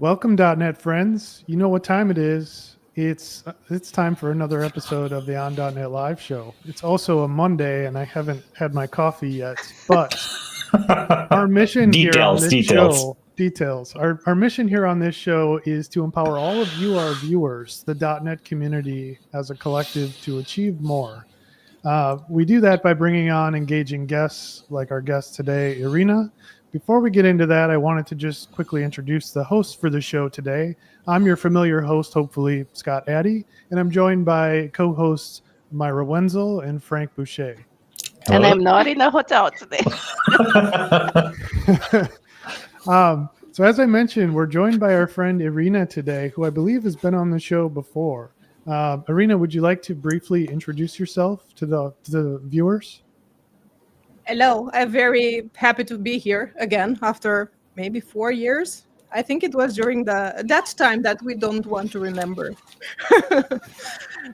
Welcome, .NET friends. You know what time it is. It's time for another episode of the On .NET Live show. It's also a Monday, and I haven't had my coffee yet. But our mission here on this show, details. Our mission here on this show is to empower all of you, our viewers, the .NET community as a collective to achieve more. We do that by bringing on engaging guests like our guest today, Irina. Before we get into that, I wanted to just quickly introduce the host for the show today. I'm your familiar host, hopefully, Scott Addy, and I'm joined by co-hosts Myra Wenzel and Frank Boucher. Hello? And I'm not in a hotel today. So as I mentioned, we're joined by our friend Irina today, who I believe has been on the show before. Irina, would you like to briefly introduce yourself to the viewers? Hello, I'm very happy to be here again after maybe 4 years. I think it was during that time that we don't want to remember.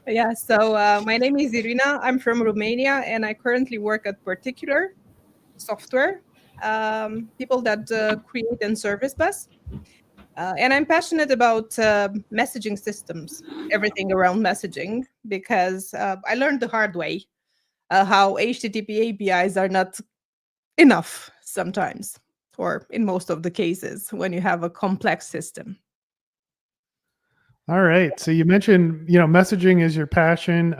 Yeah, so my name is Irina. I'm from Romania, and I currently work at Particular Software, people that create and ServiceBus. And I'm passionate about messaging systems, everything around messaging, because I learned the hard way how HTTP APIs are not enough sometimes, or in most of the cases when you have a complex system. All right. So you mentioned, messaging is your passion.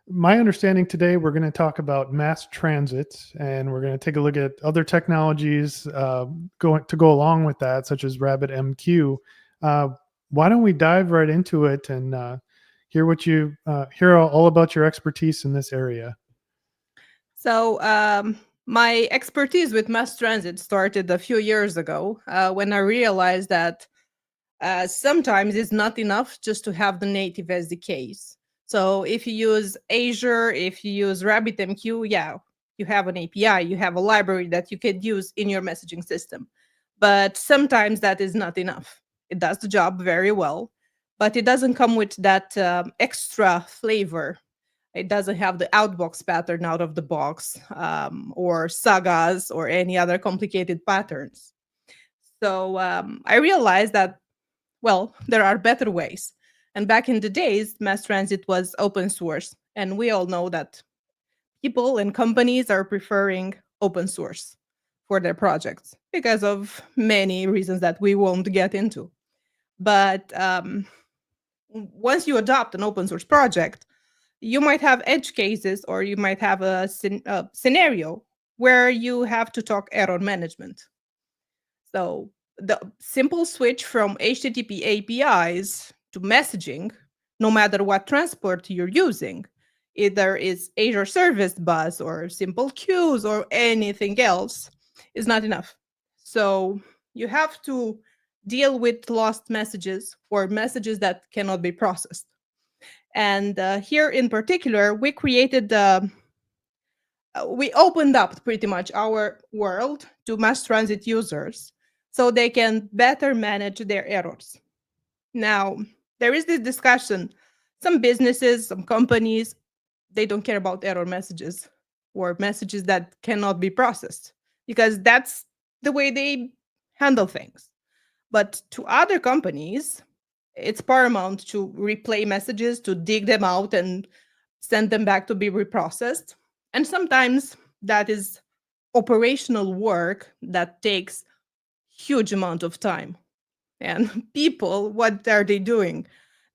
My understanding today, we're going to talk about MassTransit, and we're going to take a look at other technologies to go along with that, such as RabbitMQ. Why don't we dive right into it and hear all about your expertise in this area? So my expertise with MassTransit started a few years ago when I realized that sometimes it's not enough just to have the native SDKs. So if you use Azure, if you use RabbitMQ, yeah, you have an API, you have a library that you could use in your messaging system. But sometimes that is not enough. It does the job very well, but it doesn't come with that extra flavor. It doesn't have the outbox pattern out of the box, or sagas or any other complicated patterns. So I realized that, well, there are better ways. And back in the days, MassTransit was open source. And we all know that people and companies are preferring open source for their projects because of many reasons that we won't get into. But once you adopt an open source project, you might have edge cases, or you might have a scenario where you have to talk error management. So the simple switch from HTTP APIs to messaging, no matter what transport you're using, either is Azure ServiceBus or simple queues or anything else, is not enough. So you have to deal with lost messages or messages that cannot be processed. And here in particular, we opened up pretty much our world to MassTransit users so they can better manage their errors. Now, there is this discussion. Some businesses, some companies, they don't care about error messages or messages that cannot be processed because that's the way they handle things. But to other companies, it's paramount to replay messages, to dig them out and send them back to be reprocessed. And sometimes that is operational work that takes huge amount of time. And people, what are they doing?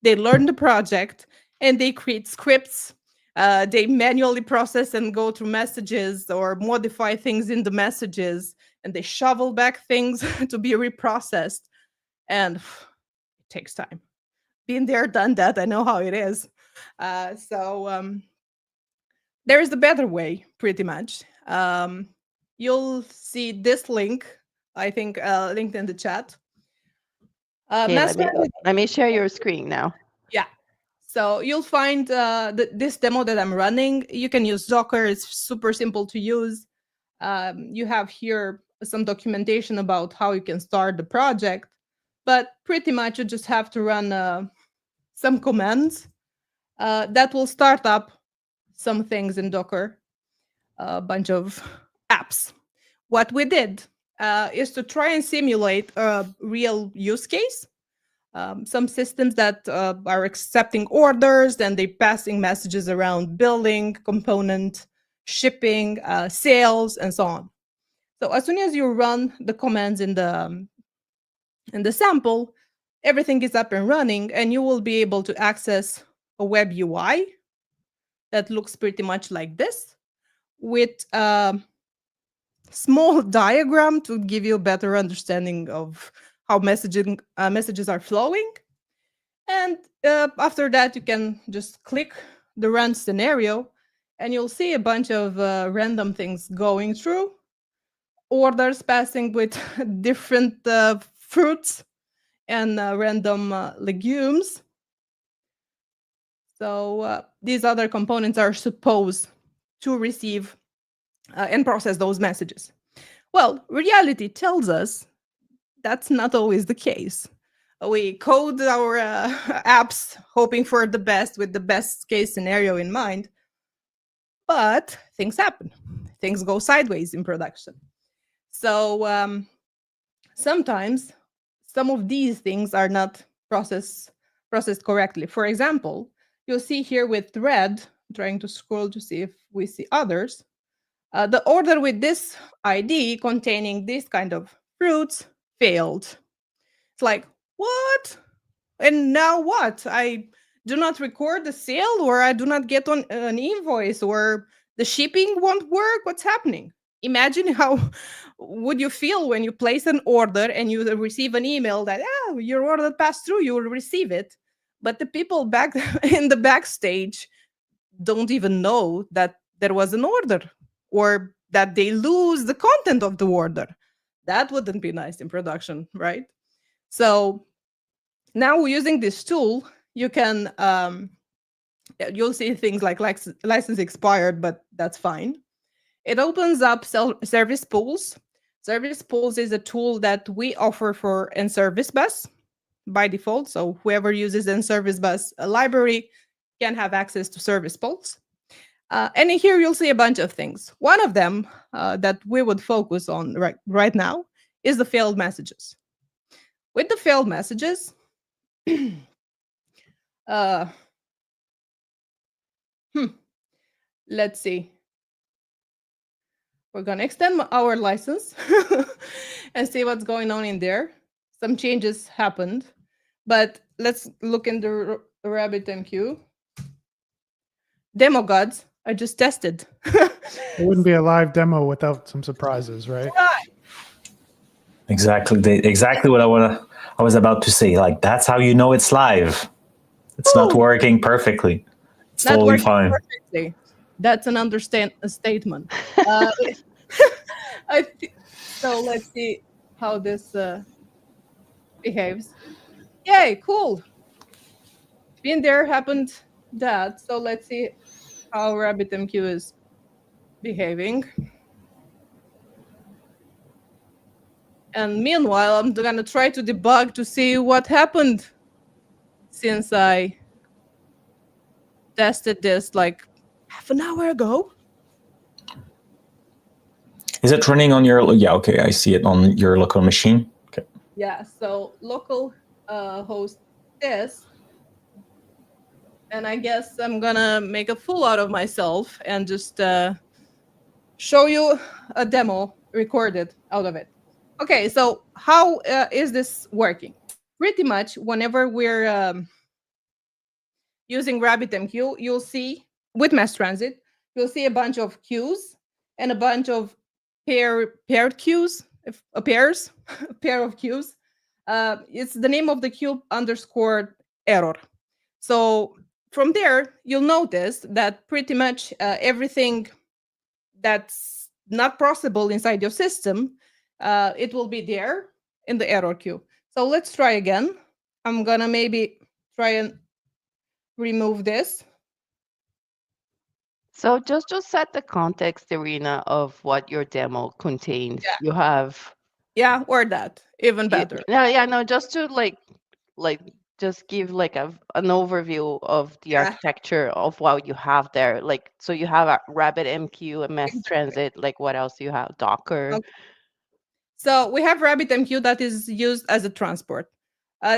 They learn the project and they create scripts. They manually process and go through messages or modify things in the messages, and they shovel back things to be reprocessed. And takes time. Been there, done that. I know how it is. So there is a better way, pretty much. You'll see this link, I think, linked in the chat. Let me share your screen now. Yeah. So you'll find this demo that I'm running. You can use Docker. It's super simple to use. You have here some documentation about how you can start the project. But pretty much you just have to run some commands that will start up some things in Docker, a bunch of apps. What we did is to try and simulate a real use case. Some systems that are accepting orders and they're passing messages around billing, component, shipping, sales, and so on. So as soon as you run the commands in the sample, everything is up and running, and you will be able to access a web UI that looks pretty much like this, with a small diagram to give you a better understanding of how messages are flowing. And after that, you can just click the run scenario, and you'll see a bunch of random things going through, orders passing with different fruits and random legumes. So these other components are supposed to receive and process those messages. Well, reality tells us that's not always the case. We code our apps hoping for the best, with the best case scenario in mind, but things happen. Things go sideways in production. So sometimes some of these things are not processed correctly. For example, you'll see here with red, I'm trying to scroll to see if we see others, the order with this ID containing this kind of fruits failed. It's like, what? And now what? I do not record the sale, or I do not get on an invoice, or the shipping won't work. What's happening? Imagine how would you feel when you place an order and you receive an email that, your order passed through, you will receive it. But the people back in the backstage don't even know that there was an order, or that they lose the content of the order. That wouldn't be nice in production, right? So now using this tool, you can, you'll see things like license expired, but that's fine. It opens up service pools. Service pools is a tool that we offer for ServiceBus by default. So whoever uses ServiceBus library can have access to service pools. And here you'll see a bunch of things. One of them that we would focus on right now is the failed messages. With the failed messages, let's see. We're going to extend our license and see what's going on in there. Some changes happened, but let's look in the RabbitMQ. Demo gods are just tested. It wouldn't be a live demo without some surprises, right? Exactly what I was about to say. Like, that's how you know it's live. It's not working perfectly. It's totally fine. Perfectly. That's an statement. So let's see how this behaves. Yay, cool. Been there, happened that. So let's see how RabbitMQ is behaving. And meanwhile, I'm going to try to debug to see what happened since I tested this like half an hour ago. Is it running on your, yeah, okay, I see it on your local machine. Okay. Yeah, so local host this. And I guess I'm gonna make a fool out of myself and just show you a demo recorded out of it. Okay, so how is this working? Pretty much whenever we're using RabbitMQ, you'll see, with MassTransit, you'll see a bunch of queues and a bunch of paired queues, a pair of queues. It's the name of the queue _error. So from there, you'll notice that pretty much everything that's not possible inside your system, it will be there in the error queue. So let's try again. I'm gonna maybe try and remove this. So just to set the context, Irina, of what your demo contains, you have... Yeah, or that, even better. No, just to like just give like an overview of the architecture of what you have there. Like, so you have a RabbitMQ, a MassTransit, like what else you have? Docker. Okay. So we have RabbitMQ that is used as a transport.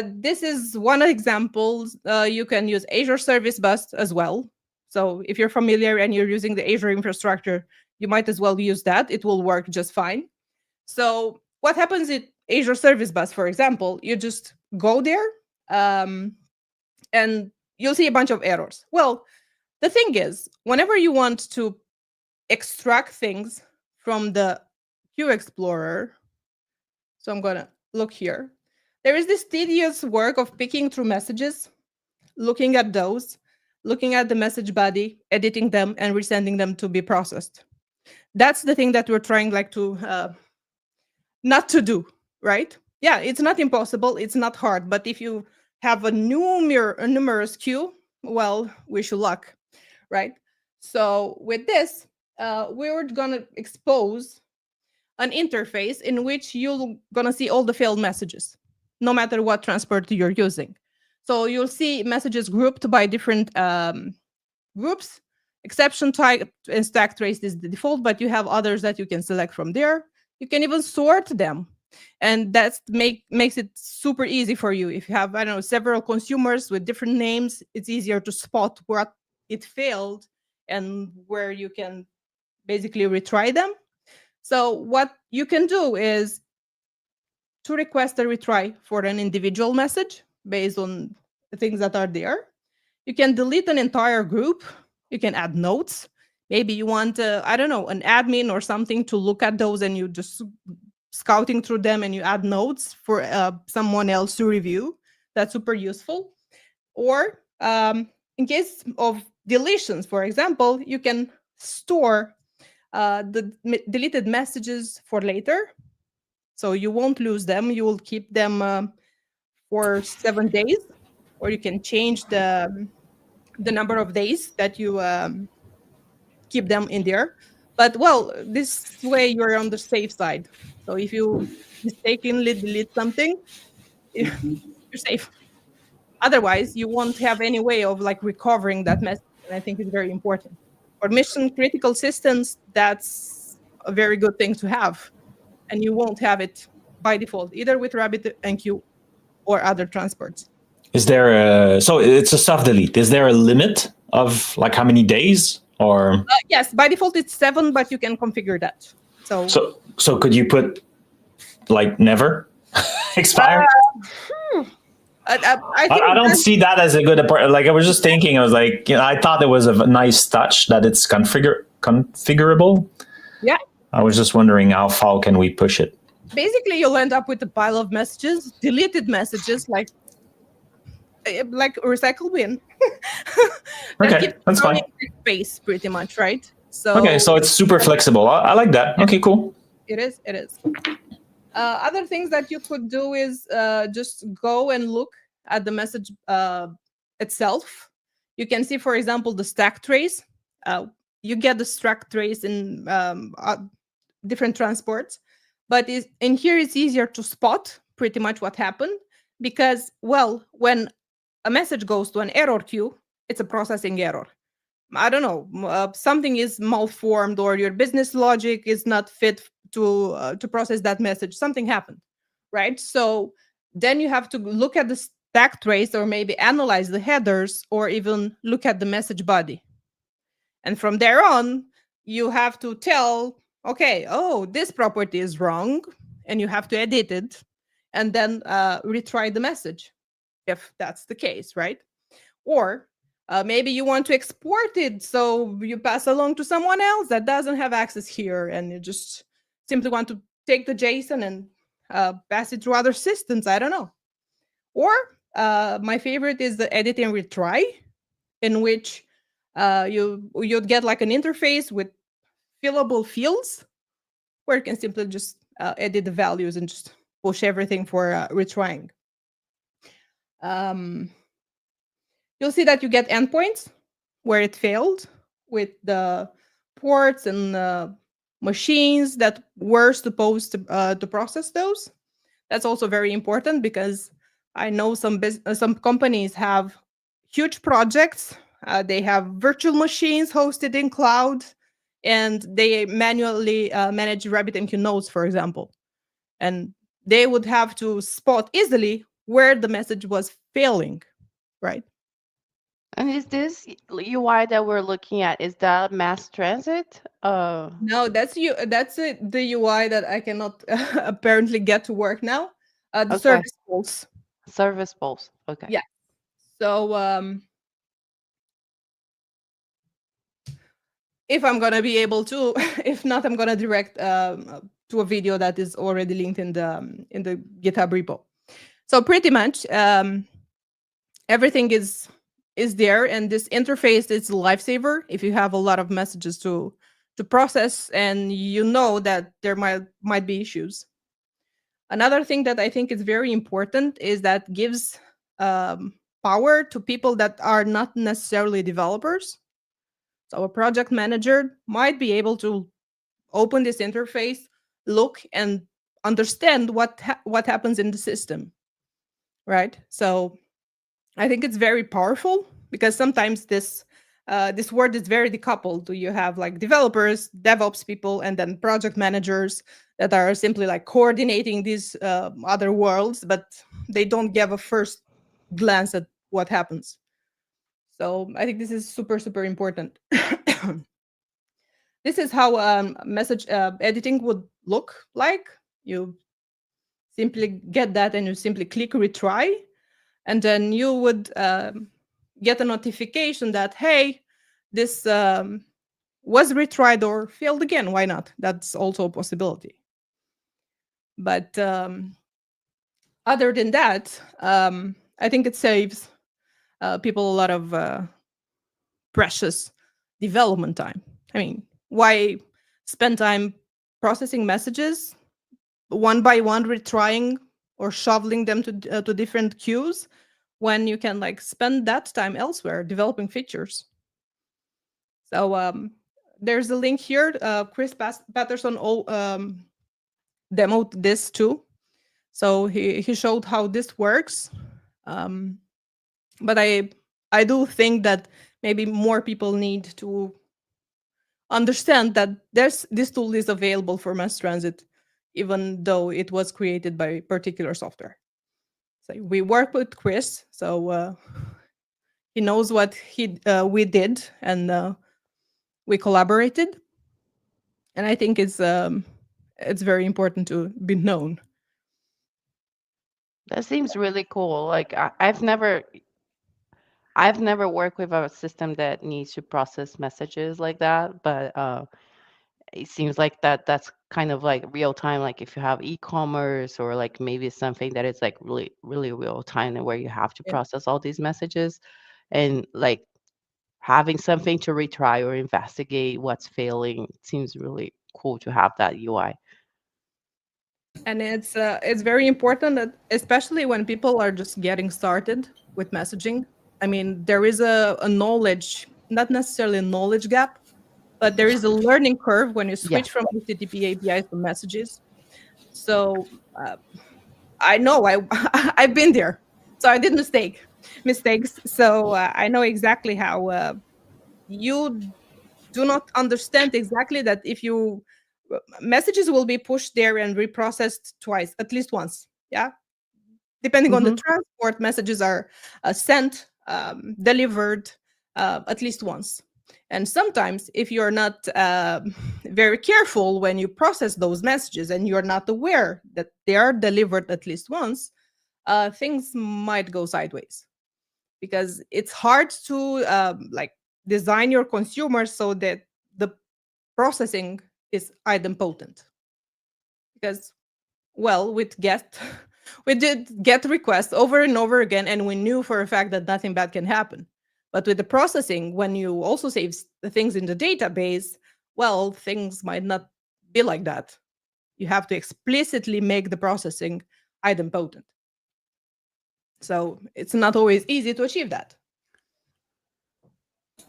This is one example. You can use Azure ServiceBus as well. So if you're familiar and you're using the Azure infrastructure, you might as well use that. It will work just fine. So what happens in Azure ServiceBus, for example, you just go there and you'll see a bunch of errors. Well, the thing is, whenever you want to extract things from the Queue Explorer, so I'm going to look here. There is this tedious work of picking through messages, looking at those, looking at the message body, editing them, and resending them to be processed. That's the thing that we're trying to not to do, right? Yeah, it's not impossible. It's not hard. But if you have a numerous queue, well, wish you luck, right? So with this, we're going to expose an interface in which you're going to see all the failed messages, no matter what transport you're using. So you'll see messages grouped by different groups. Exception type and stack trace is the default, but you have others that you can select from there. You can even sort them. And that makes it super easy for you. If you have, I don't know, several consumers with different names, it's easier to spot what it failed and where you can basically retry them. So what you can do is to request a retry for an individual message based on the things that are there. You can delete an entire group. You can add notes. Maybe you want, I don't know, an admin or something to look at those and you just scouting through them and you add notes for someone else to review. That's super useful. Or in case of deletions, for example, you can store the deleted messages for later. So you won't lose them. You will keep them for 7 days, or you can change the number of days that you keep them in there. But well, this way you're on the safe side. So if you mistakenly delete something, you're safe. Otherwise, you won't have any way of recovering that message. And I think it's very important. For mission critical systems, that's a very good thing to have. And you won't have it by default, either with RabbitMQ or other transports. Is there so it's a soft delete. Is there a limit of how many days or? Yes, by default it's 7, but you can configure that. So could you put never expire? I don't see that as a good approach. I was just thinking, I was I thought it was a nice touch that it's configurable. Yeah. I was just wondering how far can we push it? Basically, you'll end up with a pile of messages, deleted messages, like a recycle bin. Okay, that's fine. Space, pretty much, right? So okay, so it's super flexible. I like that. Okay, cool. It is. It is. Other things that you could do is just go and look at the message itself. You can see, for example, the stack trace. You get the stack trace in different transports, but in here it's easier to spot pretty much what happened because, well, when a message goes to an error queue, it's a processing error. I don't know, something is malformed or your business logic is not fit to process that message. Something happened, right? So then you have to look at the stack trace or maybe analyze the headers or even look at the message body. And from there on, you have to tell, okay, oh, this property is wrong, and you have to edit it and then retry the message if that's the case, right? Or maybe you want to export it, so you pass along to someone else that doesn't have access here, and you just simply want to take the JSON and pass it through other systems. I don't know. Or my favorite is the edit and retry, in which you'd get an interface with fillable fields, where you can simply just edit the values and just push everything for retrying. You'll see that you get endpoints where it failed with the ports and machines that were supposed to process those. That's also very important because I know some companies have huge projects. They have virtual machines hosted in cloud, and they manually manage RabbitMQ nodes, for example. and they would have to spot easily where the message was failing, right? And is this UI that we're looking at, is that MassTransit? No, that's you. That's it, the UI that I cannot apparently get to work now. The Okay. service pulse. ServiceBus. Okay. Yeah. So if I'm gonna be able to, if not, I'm gonna direct to a video that is already linked in the GitHub repo. So pretty much everything is there, and this interface is a lifesaver if you have a lot of messages to process and you know that there might be issues. Another thing that I think is very important is that gives power to people that are not necessarily developers. So a project manager might be able to open this interface, look and understand what happens in the system, right? So I think it's very powerful because sometimes this word is very decoupled. You have like developers, DevOps people, and then project managers that are simply like coordinating these other worlds, but they don't give a first glance at what happens. So I think this is super, super important. This is how message editing would look like. You simply get that and you simply click retry. And then you would get a notification that, hey, this was retried or failed again. Why not? That's also a possibility. But other than that, I think it saves people a lot of precious development time. I mean, why spend time processing messages one by one, retrying or shoveling them to different queues when you can like spend that time elsewhere developing features? So there's a link here. Chris Patterson demoed this too. So he showed how this works. But I do think that maybe more people need to understand that this tool is available for MassTransit, even though it was created by particular software. So we work with Chris, so he knows what we did, and we collaborated. And I think it's very important to be known. That seems really cool. Like I've never worked with a system that needs to process messages like that, but it seems like that's kind of like real time. Like if you have e-commerce or like maybe something that is like really, really real time and where you have to Yeah. process all these messages, and like having something to retry or investigate what's failing seems really cool to have that UI. And it's very important that, especially when people are just getting started with messaging. I mean, there is a knowledge, not necessarily a knowledge gap, but there is a learning curve when you switch from HTTP APIs to messages. So I know I've been there, so I did mistakes. So I know exactly how you do not understand exactly that if you messages will be pushed there and reprocessed twice, at least once. Yeah, depending on the transport, messages are sent, delivered at least once. And sometimes, if you're not very careful when you process those messages and you're not aware that they are delivered at least once, things might go sideways. Because it's hard to like design your consumers so that the processing is idempotent. Because, well, with GET, we did GET requests over and over again, and we knew for a fact that nothing bad can happen. But with the processing, when you also save the things in the database, well, things might not be like that. You have to explicitly make the processing idempotent. So it's not always easy to achieve that.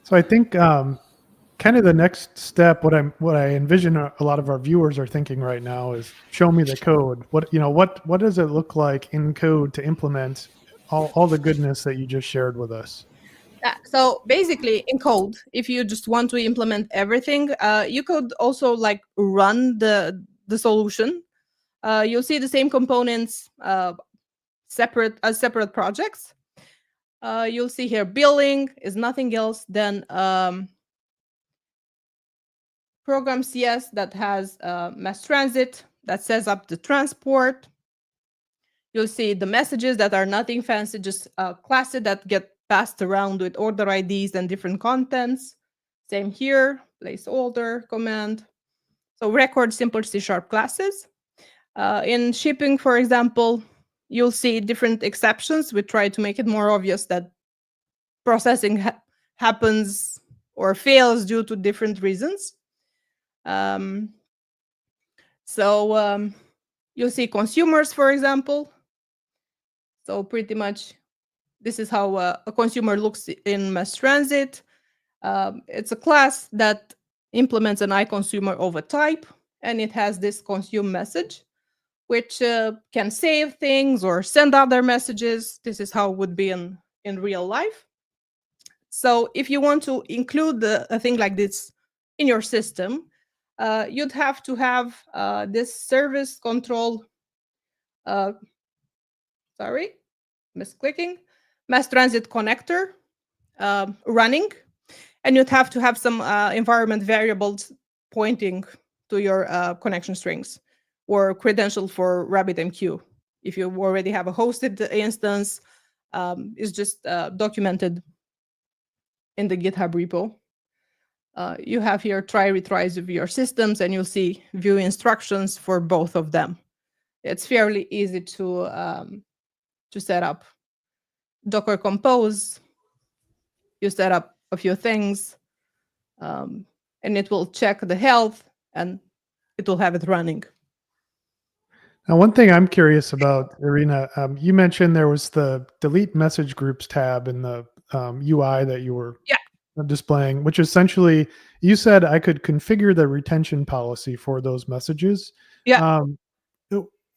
So I think kind of the next step, what I envision a lot of our viewers are thinking right now is, show me the code. What does it look like in code to implement all the goodness that you just shared with us? So basically, in code, if you just want to implement everything, you could also like run the solution You'll see the same components separate as separate projects. You'll see here billing is nothing else than program CS that has MassTransit that sets up the transport. You'll see the messages that are nothing fancy, just classes that get passed around with order IDs and different contents. Same here, placeholder command. So record simple C# classes. In shipping, for example, you'll see different exceptions. We try to make it more obvious that processing happens or fails due to different reasons. You'll see consumers, for example. So pretty much this is how a consumer looks in MassTransit. It's a class that implements an iConsumer of a type, and it has this consume message, which can save things or send other messages. This is how it would be in real life. So if you want to include a thing like this in your system, you'd have to have this service control, misclicking, MassTransit connector running, and you'd have to have some environment variables pointing to your connection strings or credential for RabbitMQ. If you already have a hosted instance, it's just documented in the GitHub repo. You have here try retries of your systems, and you'll see view instructions for both of them. It's fairly easy to set up. Docker Compose, you set up a few things, and it will check the health, and it will have it running. Now, one thing I'm curious about, Irina, you mentioned there was the delete message groups tab in the UI that you were displaying, which essentially you said I could configure the retention policy for those messages. Yeah.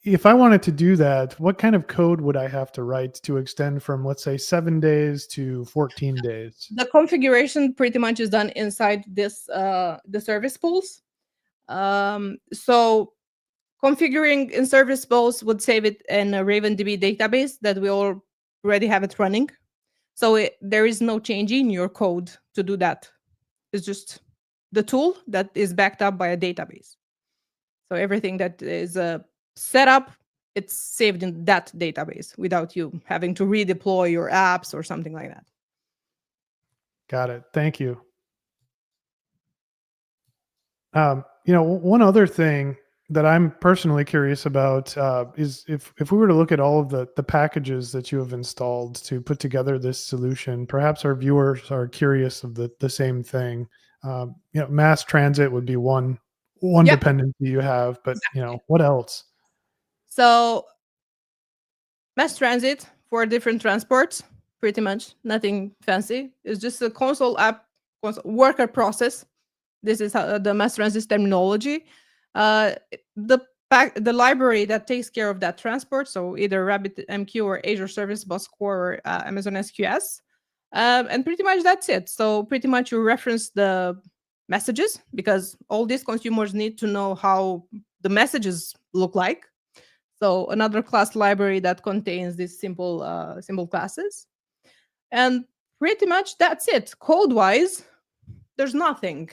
If I wanted to do that, what kind of code would I have to write to extend from, let's say, 7 days to 14 days? The configuration pretty much is done inside this the service pools. So configuring in service pools would save it in a RavenDB database that we already have it running. So there is no change in your code to do that. It's just the tool that is backed up by a database. So everything that is set up, it's saved in that database without you having to redeploy your apps or something like that. Got it. Thank you. One other thing that I'm personally curious about is if we were to look at all of the packages that you have installed to put together this solution, perhaps our viewers are curious of the same thing. MassTransit would be one dependency you have, but what else? So MassTransit for different transports, pretty much nothing fancy. It's just a console app, worker process. This is how the MassTransit terminology. The library that takes care of that transport, so either RabbitMQ or Azure ServiceBus Core or Amazon SQS. And pretty much that's it. So pretty much you reference the messages because all these consumers need to know how the messages look like. So another class library that contains these simple classes. And pretty much that's it. Code-wise, there's nothing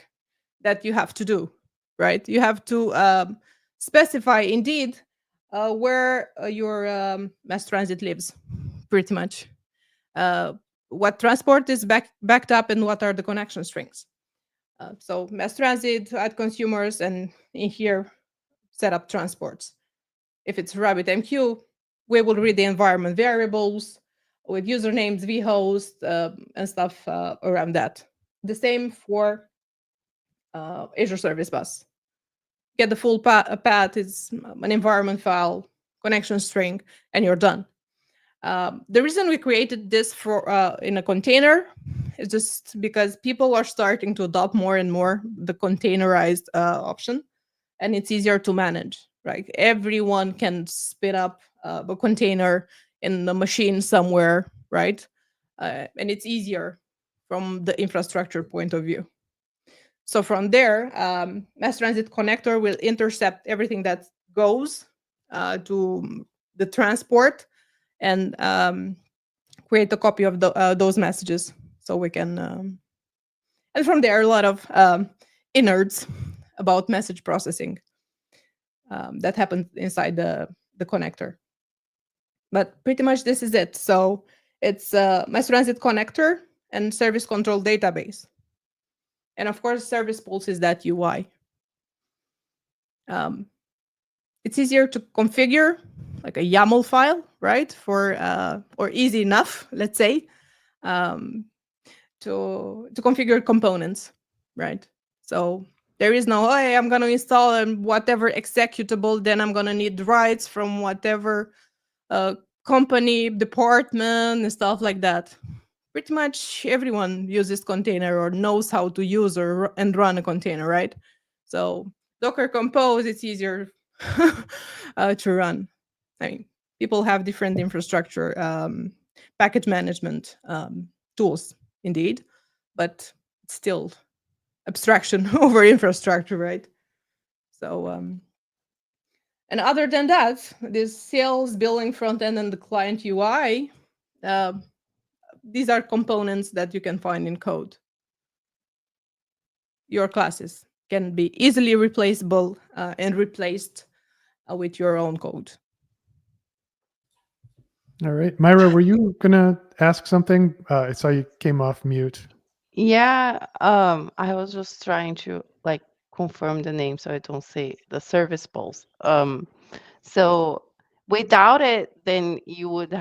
that you have to do, right? You have to specify indeed where your MassTransit lives, pretty much. What transport is backed up and what are the connection strings. So MassTransit, add consumers, and in here, set up transports. If it's RabbitMQ, we will read the environment variables with usernames, vhost, and stuff around that. The same for Azure ServiceBus. Get the full path, it's an environment file, connection string, and you're done. The reason we created this for in a container is just because people are starting to adopt more and more the containerized option, and it's easier to manage. Right, everyone can spin up a container in the machine somewhere, right? And it's easier from the infrastructure point of view. So from there, MassTransit connector will intercept everything that goes to the transport and create a copy of those messages, so we can. And from there, a lot of innards about message processing that happens inside the connector. But pretty much this is it. So it's MassTransit connector and service control database. And of course, Service Pulse is that UI. It's easier to configure, like a YAML file, right? For or easy enough, let's say, to configure components, right? So there is no, hey, I'm going to install whatever executable, then I'm going to need rights from whatever company, department, and stuff like that. Pretty much everyone uses container or knows how to use and run a container, right? So Docker Compose, it's easier to run. I mean, people have different infrastructure, package management tools, indeed, but still abstraction over infrastructure, right? So, and other than that, this sales, billing, front end, and the client UI, these are components that you can find in code. Your classes can be easily replaceable and replaced with your own code. All right. Myra, were you going to ask something? I saw you came off mute. Yeah, I was just trying to like confirm the name so I don't say the service pulse. So without it, then you wouldn't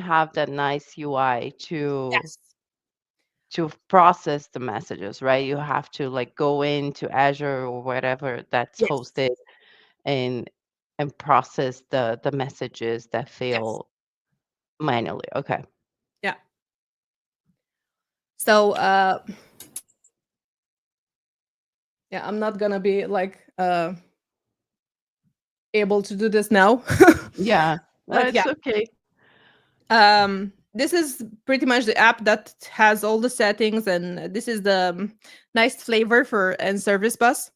have that nice UI Yes. to process the messages, right? You have to like go into Azure or whatever that's Yes. hosted and process the messages that fail manually. Okay. Yeah. So yeah, I'm not gonna be like able to do this now. Yeah, But it's yeah. okay. This is pretty much the app that has all the settings, and this is the nice flavor for and ServiceBus.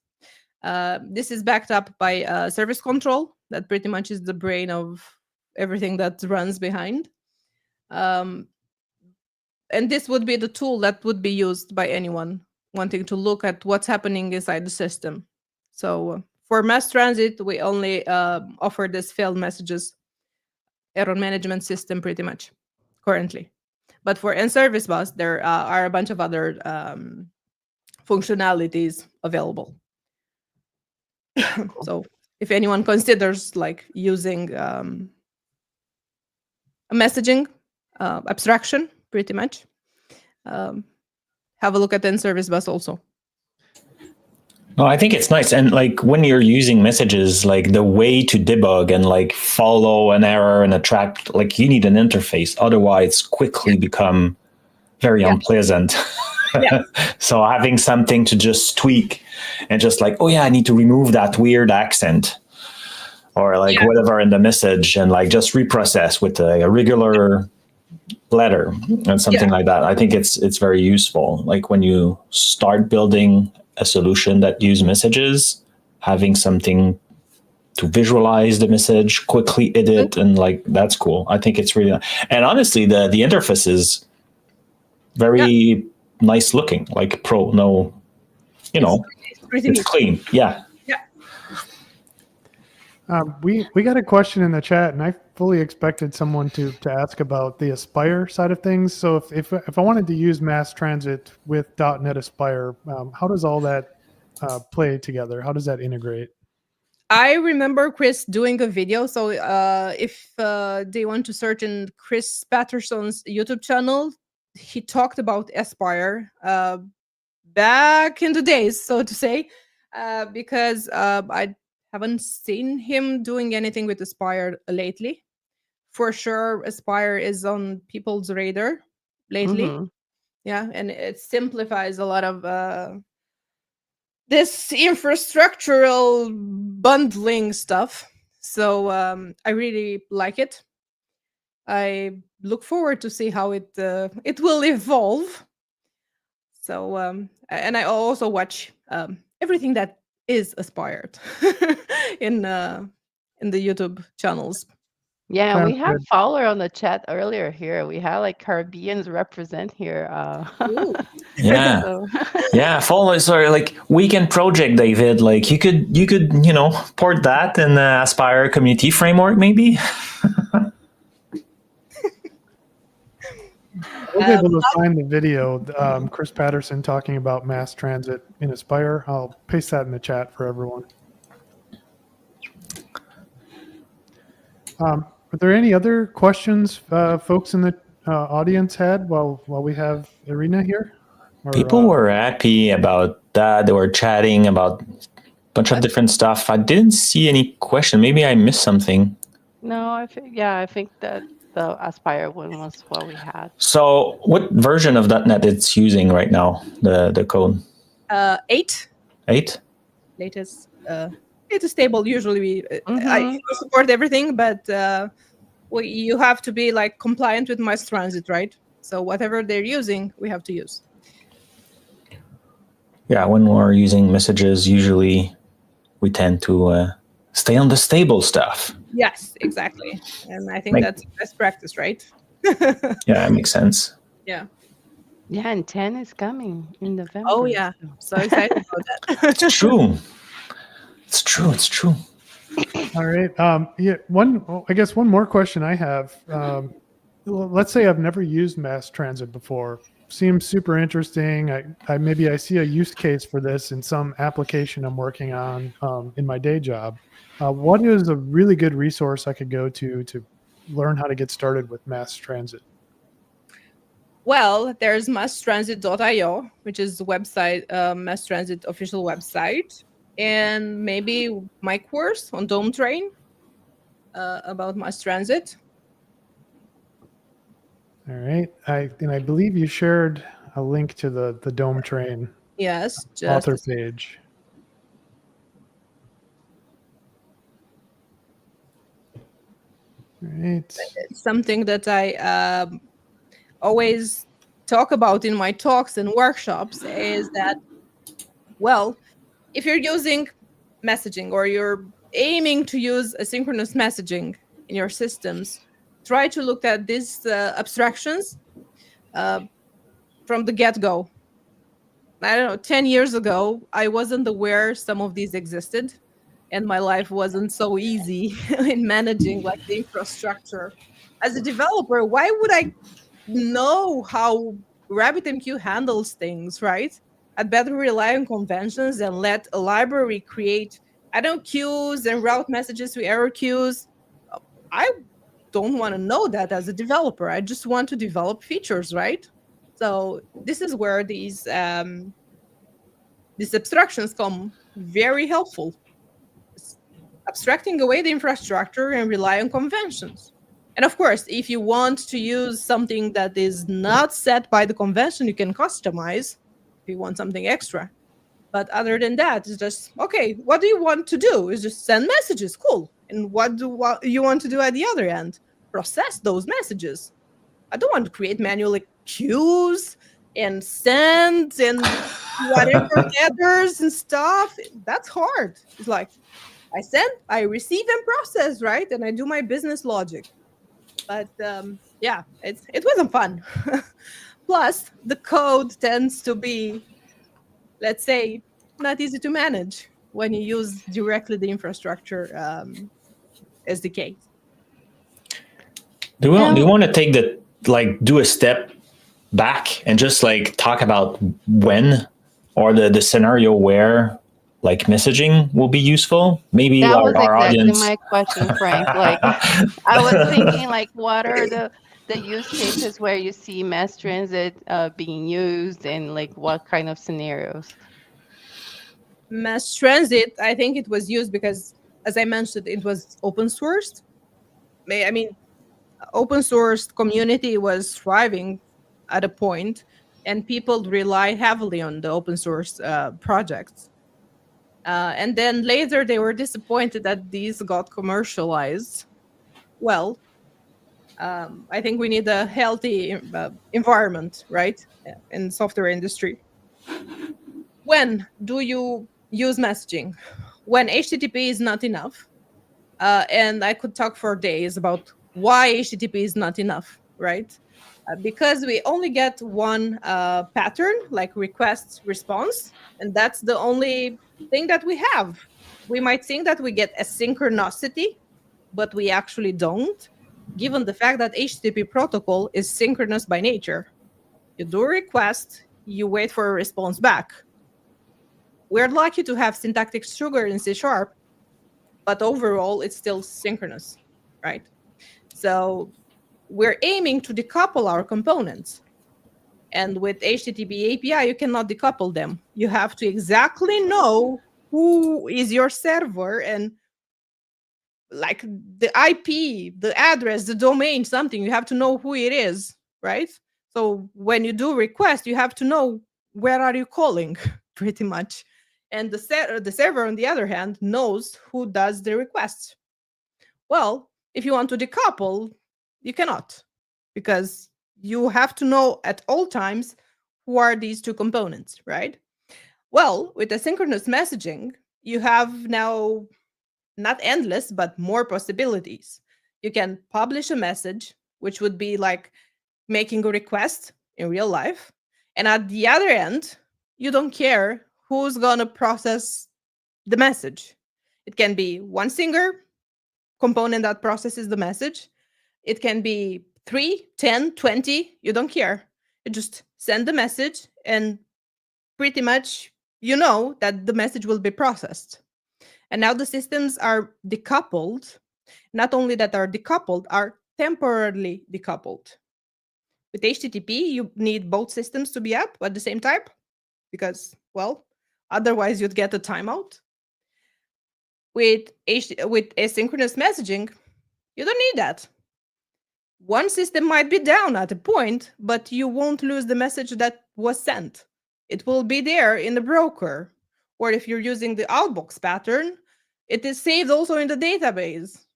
This is backed up by service control. That pretty much is the brain of everything that runs behind. And this would be the tool that would be used by anyone wanting to look at what's happening inside the system. So for MassTransit, we only offer this failed messages error management system pretty much currently. But for ServiceBus, there are a bunch of other functionalities available. So if anyone considers like using a messaging abstraction, pretty much, have a look at ServiceBus also. No, I think it's nice. And like when you're using messages, like the way to debug and like follow an error and a track, like you need an interface. Otherwise, quickly become very unpleasant. Yeah. So having something to just tweak and just like, oh yeah, I need to remove that weird accent or like whatever in the message and like just reprocess with a regular letter and something like that. I think it's very useful. Like when you start building a solution that use messages, having something to visualize the message, quickly edit, and like that's cool. I think it's really, and honestly, the interface is very nice looking, like pro. No, it's clean. Yeah. We got a question in the chat, and I fully expected someone to ask about the Aspire side of things. So if I wanted to use MassTransit with .NET Aspire, how does all that play together? How does that integrate? I remember Chris doing a video. So if they want to search in Chris Patterson's YouTube channel, he talked about Aspire back in the days, so to say, because I haven't seen him doing anything with Aspire lately. For sure, Aspire is on people's radar lately. Mm-hmm. Yeah, and it simplifies a lot of this infrastructural bundling stuff. So I really like it. I look forward to see how it will evolve. So and I also watch everything that is aspired in in the YouTube channels. Yeah, Sounds we have good. follower on the chat earlier here. We have like Caribbeans represent here. Ooh. Yeah. So Yeah, follow sorry, like weekend project, David. Like you could port that in the Aspire community framework, maybe. I was able to find the video, Chris Patterson talking about mass transit in Aspire. I'll paste that in the chat for everyone. Are there any other questions folks in the audience had while we have Irina here? Or, People were happy about that. They were chatting about a bunch of different stuff. I didn't see any question. Maybe I missed something. no, I think that the Aspire one was what we had. So, what version of .NET it's using right now? The code 8 8. latest. It's stable. Usually, Mhm. I support everything, but you have to be like compliant with MassTransit, right? So whatever they're using, we have to use. Yeah, when we're using messages, usually we tend to stay on the stable stuff. Yes, exactly. And I think Like- that's best practice, right? Yeah, it makes sense. Yeah. Yeah, and 10 is coming in November. Oh yeah. So excited about that. It's true. It's true. It's true. all right. Yeah. I guess one more question I have. Let's say I've never used mass transit before. Seems super interesting. Maybe I see a use case for this in some application I'm working on in my day job. What is a really good resource I could go to learn how to get started with mass transit? Well, there's masstransit.io, which is the website, MassTransit official website, and maybe my course on Dome Train about MassTransit. All right. I believe you shared a link to the Dome Train Yes, just author page. All right. it's something that I always talk about in my talks and workshops is that, well, if you're using messaging or you're aiming to use asynchronous messaging in your systems, try to look at these abstractions from the get-go. I don't know, 10 years ago, I wasn't aware some of these existed, and my life wasn't so easy in managing like the infrastructure. As a developer, why would I know how RabbitMQ handles things, right? I'd better rely on conventions and let a library create, I don't know, queues and route messages to error queues. I don't want to know that as a developer. I just want to develop features, right? So this is where these abstractions come very helpful. Abstracting away the infrastructure and rely on conventions. And of course, if you want to use something that is not set by the convention, you can customize if you want something extra. But other than that, it's just, okay, what do you want to do? Is just send messages, cool. And what you want to do at the other end? Process those messages. I don't want to create manually queues and send and whatever headers and stuff. That's hard. It's like, I send, I receive and process, right? And I do my business logic. But yeah, it wasn't fun. Plus, the code tends to be, let's say, not easy to manage when you use directly the infrastructure SDK. Do you want to take do a step back and just like talk about when or the scenario where like messaging will be useful? Maybe That was our exactly audience. my question, Frank. Like, I was thinking, like, what are the use cases where you see mass transit being used, and like what kind of scenarios? MassTransit, I think it was used because, as I mentioned, it was open sourced. I mean, open source community was thriving at a point, and people rely heavily on the open source projects. And then later they were disappointed that these got commercialized. Well, I think we need a healthy environment, right, in software industry. When do you use messaging? When HTTP is not enough. And I could talk for days about why HTTP is not enough, right? Because we only get one pattern, like request response, and that's the only thing that we have. We might think that we get asynchronicity, but we actually don't, given the fact that HTTP protocol is synchronous by nature. You do a request, you wait for a response back. We're lucky to have syntactic sugar in C#, but overall it's still synchronous, right? So we're aiming to decouple our components. And with HTTP API, you cannot decouple them. You have to exactly know who is your server and like the IP, the address, the domain, something. You have to know who it is, right? So when you do request, you have to know where are you calling, pretty much. And the server, on the other hand, knows who does the request. Well, if you want to decouple, you cannot, because you have to know at all times who are these two components, right? Well, with asynchronous messaging, you have now not endless, but more possibilities. You can publish a message, which would be like making a request in real life. And at the other end, you don't care who's going to process the message. It can be one single component that processes the message. It can be 3, 10, 20. You don't care. You just send the message and pretty much you know that the message will be processed. And now the systems are decoupled. Not only that are decoupled, are temporarily decoupled. With HTTP, you need both systems to be up at the same time because, well, otherwise you'd get a timeout. With asynchronous messaging, you don't need that. One system might be down at a point, but you won't lose the message that was sent. It will be there in the broker. Or if you're using the outbox pattern, it is saved also in the database.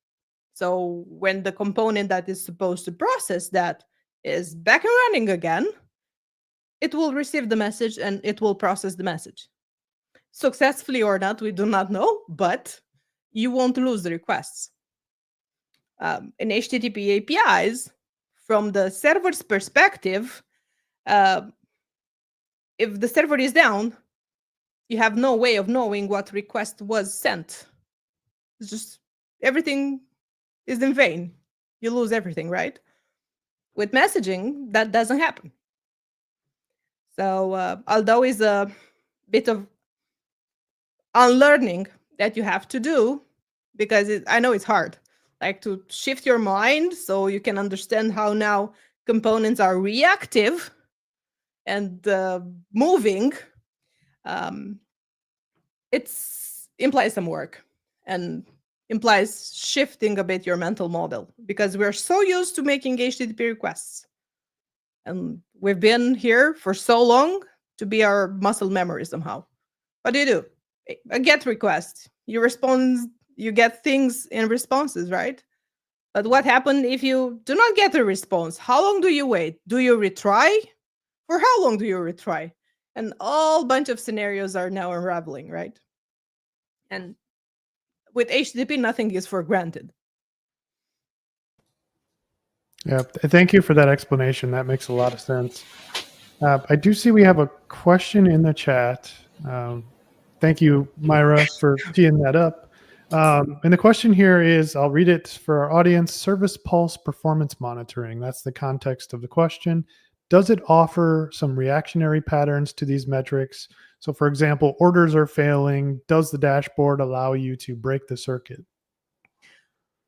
So when the component that is supposed to process that is back and running again, it will receive the message and it will process the message. Successfully or not, we do not know, but you won't lose the requests. In HTTP APIs, from the server's perspective, if the server is down, you have no way of knowing what request was sent. It's just everything is in vain. You lose everything, right? With messaging, that doesn't happen. So although it's a bit of unlearning that you have to do, because I know it's hard, like to shift your mind so you can understand how now components are reactive and moving. It implies some work and implies shifting a bit your mental model, because we're so used to making HTTP requests. And we've been here for so long to be our muscle memory somehow. What do? A GET request. You respond, you get things in responses, right? But what happens if you do not get a response? How long do you wait? Do you retry? For how long do you retry? And all bunch of scenarios are now unraveling, right? And with HTTP, nothing is for granted. Yeah, thank you for that explanation. That makes a lot of sense. I do see we have a question in the chat. Thank you, Myra, for teeing that up. And the question here is, I'll read it for our audience: Service Pulse Performance Monitoring. That's the context of the question. Does it offer some reactionary patterns to these metrics? So for example, orders are failing. Does the dashboard allow you to break the circuit?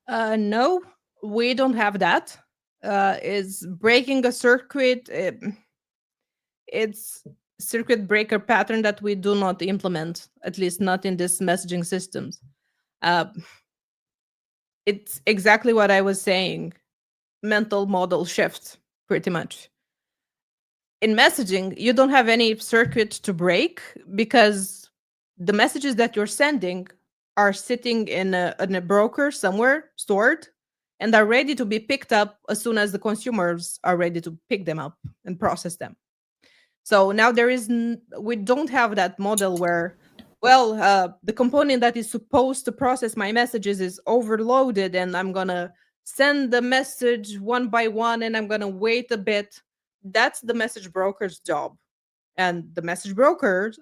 No, we don't have that. Is breaking a circuit, it's circuit breaker pattern that we do not implement, at least not in this messaging systems. It's exactly what I was saying. Mental model shift, pretty much. In messaging, you don't have any circuit to break because the messages that you're sending are sitting in a broker somewhere stored and are ready to be picked up as soon as the consumers are ready to pick them up and process them. So now we don't have that model where, well, the component that is supposed to process my messages is overloaded, and I'm gonna send the message one by one, and I'm gonna wait a bit. That's the message broker's job. And the message broker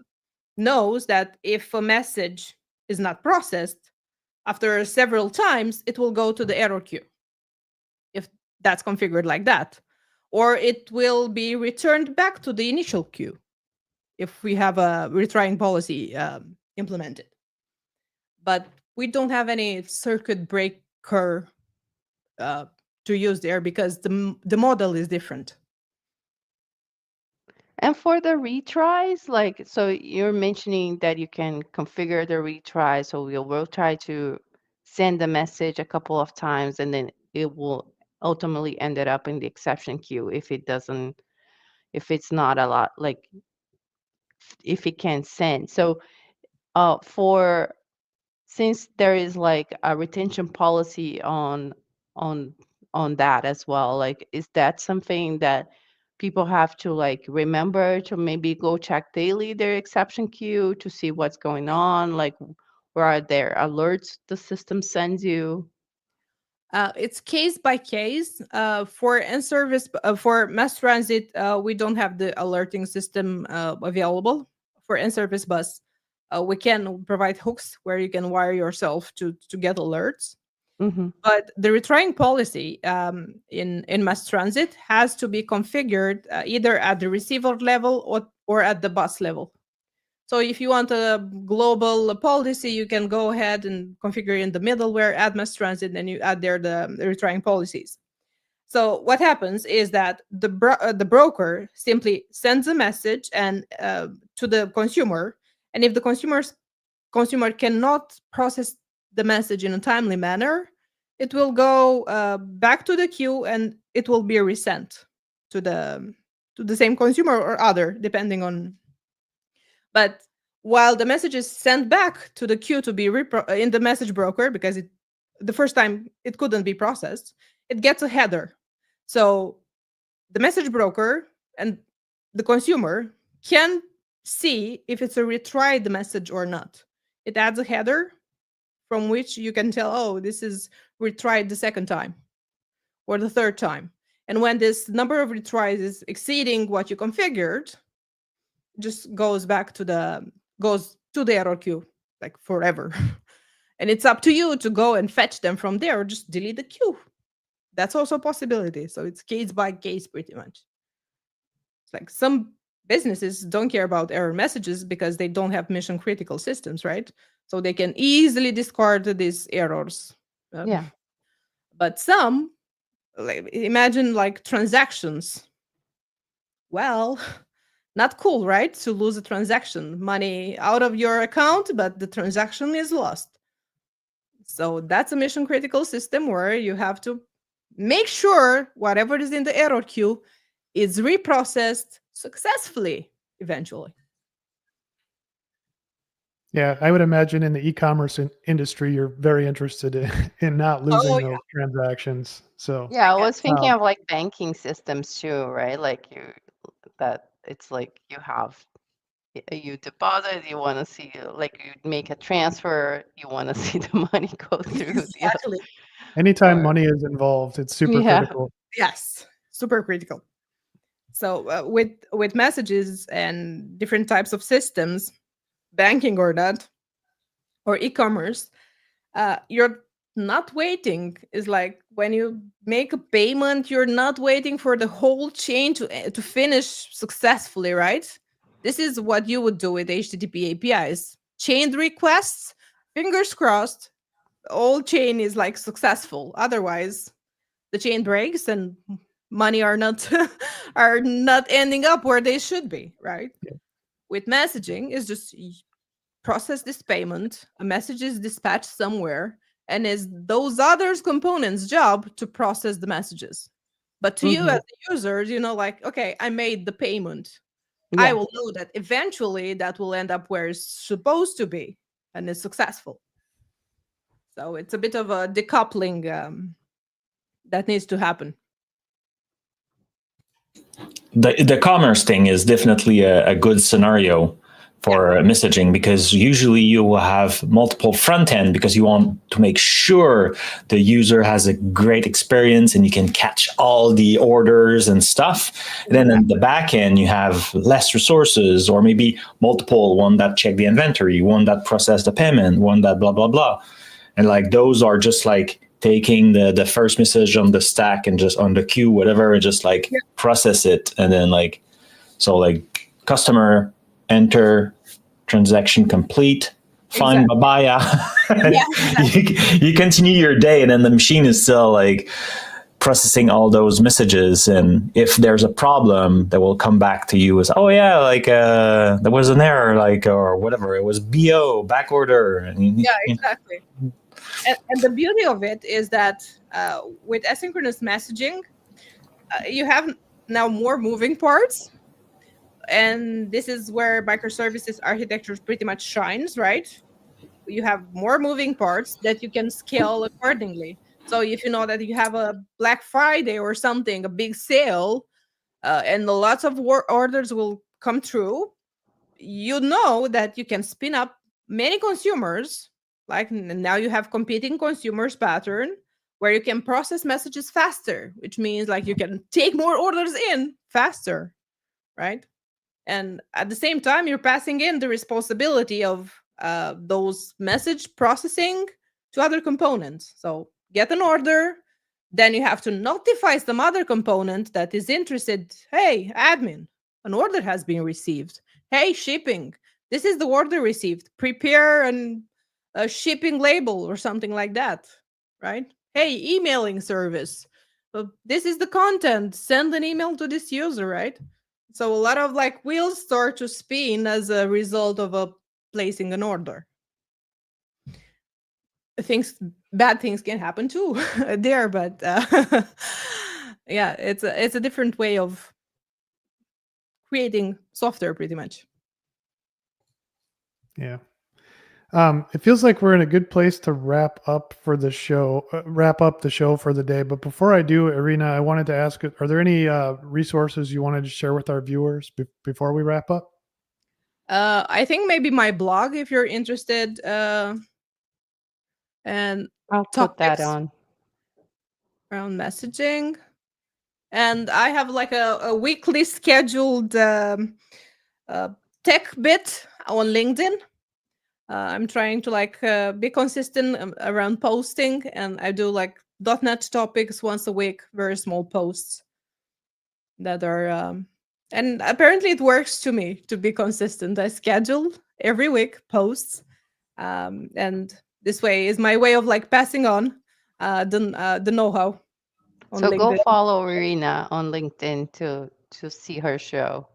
knows that if a message is not processed, after several times, it will go to the error queue, if that's configured like that. Or it will be returned back to the initial queue if we have a retrying policy implemented. But we don't have any circuit breaker to use there because the model is different. And for the retries, like, so you're mentioning that you can configure the retry. So we'll try to send the message a couple of times, and then it will ultimately end it up in the exception queue if it's not a lot, like if it can send. So for since there is like a retention policy on that as well, like is that something that people have to like remember to maybe go check daily their exception queue to see what's going on? Like, where are there alerts the system sends you? It's case by case. For in-service, for MassTransit, we don't have the alerting system available. For in-service bus, we can provide hooks where you can wire yourself to get alerts. Mm-hmm. But the retrying policy in MassTransit has to be configured either at the receiver level or at the bus level. So if you want a global policy, you can go ahead and configure in the middleware, add MassTransit, and you add there the retrying policies. So what happens is that the broker simply sends a message and to the consumer, and if the consumer cannot process the message in a timely manner, it will go back to the queue and it will be resent to the same consumer or other, depending on. But while the message is sent back to the queue to be in the message broker, because the first time it couldn't be processed, it gets a header. So the message broker and the consumer can see if it's a retried message or not. It adds a header from which you can tell, oh, this is retried the second time or the third time. And when this number of retries is exceeding what you configured, just goes to the error queue, like forever. And it's up to you to go and fetch them from there or just delete the queue. That's also a possibility. So it's case by case pretty much. It's like some businesses don't care about error messages because they don't have mission critical systems, right? So they can easily discard these errors. Yeah. But some, like, imagine like transactions. Well, not cool, right? To lose a transaction, money out of your account, but the transaction is lost. So that's a mission critical system where you have to make sure whatever is in the error queue is reprocessed successfully eventually. Yeah, I would imagine in the e-commerce industry, you're very interested in not losing those transactions. So Yeah, I was thinking of like banking systems too, right? Like it's like you deposit, you want to see, like you make a transfer, you want to see the money go through. Exactly. Anytime money is involved, it's super critical. Yes, super critical. So with messages and different types of systems, banking or not, or e-commerce, you're not waiting. Is like when you make a payment, you're not waiting for the whole chain to finish successfully, right? This is what you would do with HTTP APIs. Chained requests, fingers crossed, the whole chain is like successful. Otherwise, the chain breaks and money are not ending up where they should be, right? Yeah. With messaging, is just process this payment, a message is dispatched somewhere, and is those others components' job to process the messages. But to you as a user, you know, like, okay, I made the payment. Yeah. I will know that eventually that will end up where it's supposed to be and is successful. So it's a bit of a decoupling that needs to happen. The commerce thing is definitely a good scenario for messaging, because usually you will have multiple front end because you want to make sure the user has a great experience and you can catch all the orders and stuff. And then in the back end, you have less resources, or maybe multiple, one that check the inventory, one that process the payment, one that blah, blah, blah. And like those are just like taking the first message on the stack and just on the queue, whatever, and just like process it. And then like, so like customer, enter, transaction complete, fine, babaya. You continue your day, and then the machine is still like processing all those messages. And if there's a problem, that will come back to you as, oh yeah, like there was an error, like, or whatever, it was BO, back order. And, yeah, exactly. And the beauty of it is that with asynchronous messaging, you have now more moving parts. And this is where microservices architecture pretty much shines, right? You have more moving parts that you can scale accordingly. So if you know that you have a Black Friday or something, a big sale, and lots of orders will come through, you know that you can spin up many consumers. Like now you have competing consumers pattern where you can process messages faster, which means like you can take more orders in faster, right? And at the same time, you're passing in the responsibility of those message processing to other components. So get an order, then you have to notify some other component that is interested. Hey, admin, an order has been received. Hey, shipping, this is the order received. Prepare a shipping label or something like that, right? Hey, emailing service, this is the content. Send an email to this user, right? So a lot of like wheels start to spin as a result of placing an order. Bad things can happen too there, but yeah, it's a different way of creating software, pretty much. Yeah. It feels like we're in a good place to wrap up the show for the day. But before I do, Irina, I wanted to ask, are there any resources you wanted to share with our viewers before we wrap up? I think maybe my blog, if you're interested, and I'll put that on. Around messaging. And I have like a weekly scheduled tech bit on LinkedIn. I'm trying to like be consistent around posting, and I do like .NET topics once a week, very small posts that are, and apparently it works to me to be consistent. I schedule every week posts, and this way is my way of like passing on the know-how. So go follow Irina on LinkedIn to see her show.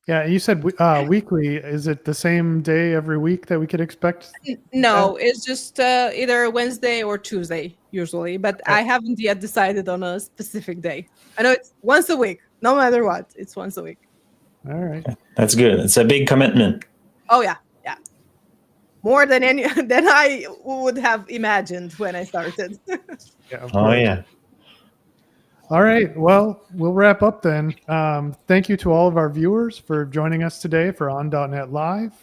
Yeah, you said weekly. Is it the same day every week that we could expect? No, it's just either Wednesday or Tuesday usually, but I haven't yet decided on a specific day. I know it's once a week, no matter what. It's once a week. All right, that's good. It's a big commitment. Oh yeah, more than I would have imagined when I started. Yeah. All right. Well, we'll wrap up then. Thank you to all of our viewers for joining us today for On.NET Live.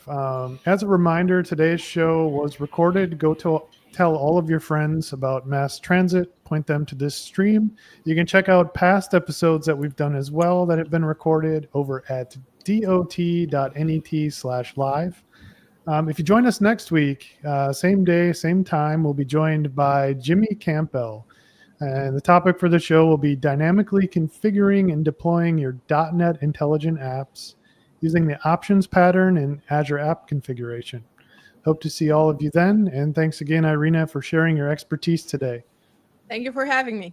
As a reminder, today's show was recorded. Go tell all of your friends about MassTransit. Point them to this stream. You can check out past episodes that we've done as well that have been recorded over at dot.net/live. If you join us next week, same day, same time, we'll be joined by Jimmy Campbell. And the topic for the show will be dynamically configuring and deploying your .NET intelligent apps using the options pattern in Azure App Configuration. Hope to see all of you then. And thanks again, Irina, for sharing your expertise today. Thank you for having me.